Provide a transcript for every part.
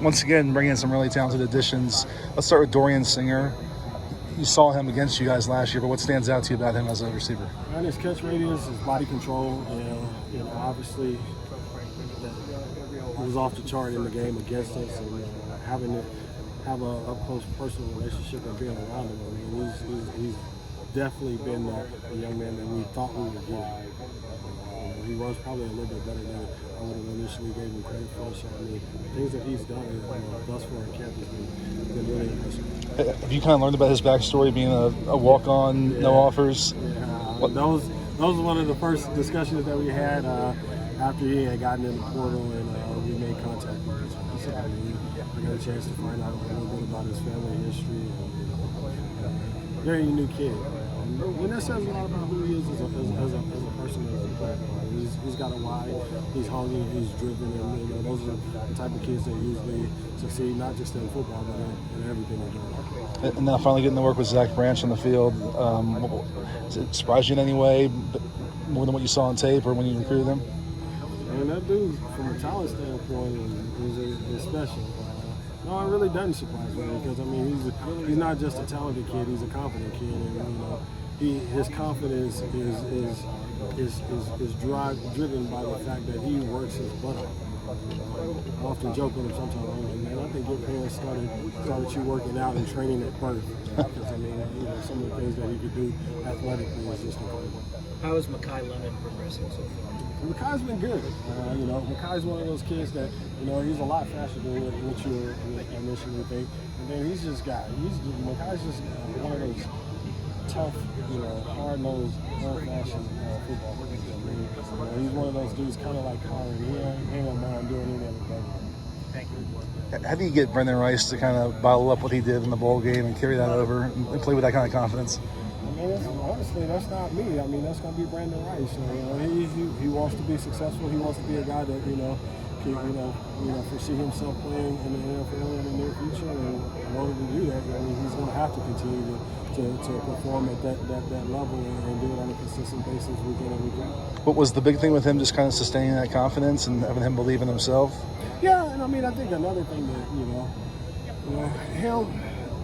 Once again, bringing in some really talented additions. Let's start with Dorian Singer. You saw him against you guys last year, but what stands out to you about him as a receiver? And his catch radius, his body control, obviously he was off the chart in the game against us, and having to have a up-close personal relationship and being around him. I mean, he's definitely been the young man that we thought we would get. He was probably a little bit better than I would have initially gave him credit for. So, I mean, things that he's done thus far in camp has been really impressive. Have you kind of learned about his backstory, being a walk-on, no offers? Yeah, that was one of the first discussions that we had after he had gotten in the portal and we made contact with each other. So, I mean, I got a chance to find out a little bit about his family history. Very unique kid. And that says a lot about who he is as a person, as a player. He's got a why, he's hungry, he's driven, and those are the type of kids that usually succeed, not just in football, but in everything they do. And now finally getting to work with Zach Branch on the field, does it surprise you in any way, more than what you saw on tape or when you recruited him? And that dude, from a talent standpoint, is special. No, it really doesn't surprise me because, I mean, he's not just a talented kid, he's a confident kid, and, his confidence is driven by the fact that he works his butt off. I often joke with him sometimes, man, I think your parents started you working out and training at birth. Because, I mean, some of the things that he could do athletically is just incredible. How is Makai Lemon progressing so far? Makai's been good. Makai's one of those kids that, he's a lot faster than what you initially think. And then Makai's just one of those tough, hard-nosed, old-fashioned football players. He's one of those dudes kind of like Kyron. He ain't gonna mind doing any of it. Thank you. How do you get Brendan Rice to kind of bottle up what he did in the bowl game and carry that over and play with that kind of confidence? I mean, honestly, that's not me. I mean, that's going to be Brandon Rice. He wants to be successful. He wants to be a guy that can, foresee himself playing in the NFL in the near future. And in order to do that, I mean, he's going to have to continue to perform at that level and do it on a consistent basis week in and week out. What was the big thing with him? Just kind of sustaining that confidence and having him believe in himself. Yeah, and I mean, I think another thing that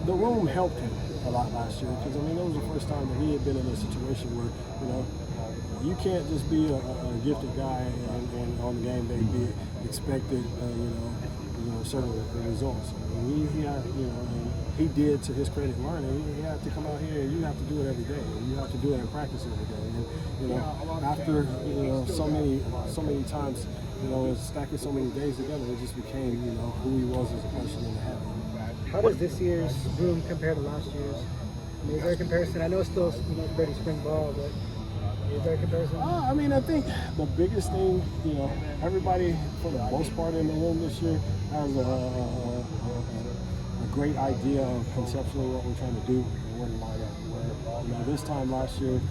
the room helped him a lot last year because, I mean, it was the first time that he had been in a situation where, you can't just be a gifted guy and on the game day be expected, certain results. I mean, he did, to his credit, learning. He had to come out here and you have to do it every day. And you have to do it in practice every day. And, after, so many times, stacking so many days together, it just became, who he was as a person in the habit. How does this year's room compare to last year's? I mean, is there a comparison? I know it's still ready spring ball, but is there a comparison? I mean, I think the biggest thing, everybody for the most part in the room this year has a great idea of conceptually what we're trying to do and where to line up. Where, this time last year,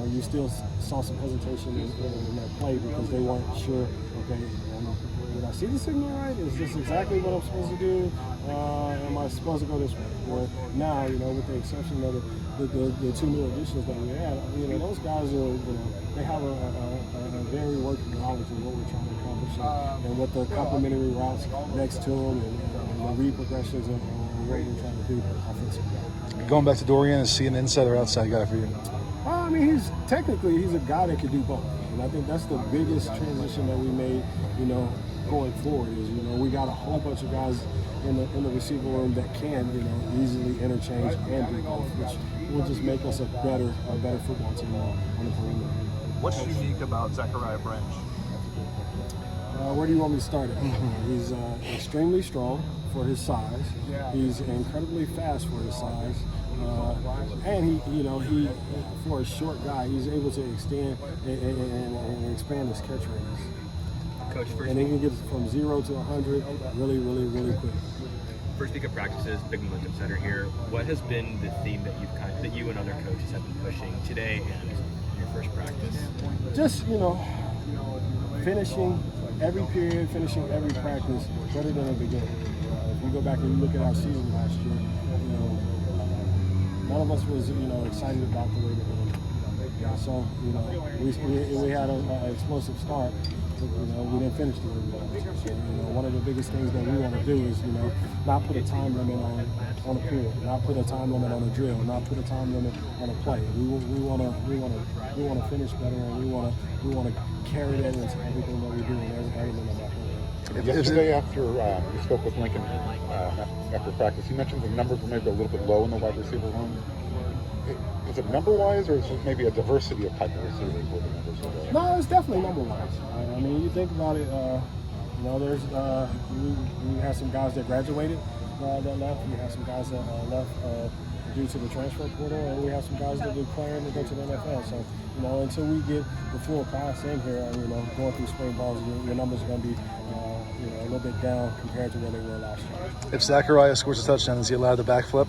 you still saw some hesitation in that play because they weren't sure, okay, did I see the signal right? Is this exactly what I'm supposed to do? Am I supposed to go this way? Or now, with the exception of the two new additions that we had, those guys are, they have a very working knowledge of what we're trying to accomplish and what the complementary routes next to them and the read progressions and what we're trying to do offensively. Going back to Dorian, is he an inside or outside guy for you? I mean, he's a guy that can do both. And I think that's the biggest transition that we made, going forward is, we got a whole bunch of guys in the receiver room that can, easily interchange and do both, which will just make us a better football team on the perimeter. What's unique about Zachariah Branch? Where do you want me to start at? He's extremely strong for his size. He's incredibly fast for his size. And he for a short guy, he's able to extend and expand his catch radius. Coach, and he can get from 0 to 100 really, really, really quick. First week of practices, big momentum center here. What has been the theme that you and other coaches have been pushing today and in your first practice? Just finishing every period, finishing every practice better than the beginning. If you go back and you look at our season last year, none of us was excited about the way that we ended. So, we had an explosive start. But, we didn't finish the rebound. So, one of the biggest things that we want to do is, not put a time limit on a period, not put a time limit on a drill, not put a time limit on a play. We want to finish better, and we want to carry that into everything that we do and everything that happens. Yesterday, after you spoke with Lincoln after practice, he mentioned the numbers were maybe a little bit low in the wide receiver room. Is it number-wise, or is it maybe a diversity of type of receivers where the numbers are low? No, it's definitely number-wise. I mean, you think about it. There's we have some guys that graduated that left. We have some guys that left due to the transfer portal, and we have some guys that are declaring to go to the NFL. So, until we get the full class in here, going through spring balls, your numbers are going to be, a little bit down compared to where they were last year. If Zachariah scores a touchdown, is he allowed to backflip?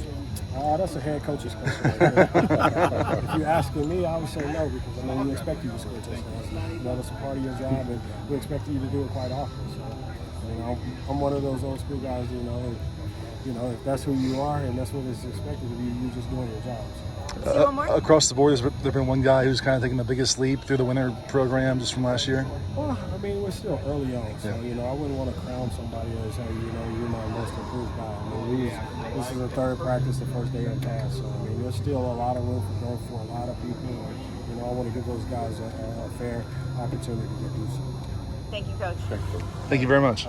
That's a head coach's question. If you're asking me, I would say no, because we expect you to score touchdowns. That's a part of your job, and we expect you to do it quite often. So, I'm one of those old school guys. If that's who you are and that's what is expected of you, you're just doing your job. Across the board, there's been one guy who's kind of taking the biggest leap through the winter program just from last year. Well, we're still early on, so I wouldn't want to crown somebody as, hey, you're my most improved guy. This is the third practice, the first day of class, so there's still a lot of room for growth for a lot of people, and I want to give those guys a fair opportunity to do so. Thank you, Coach. Thank you very much.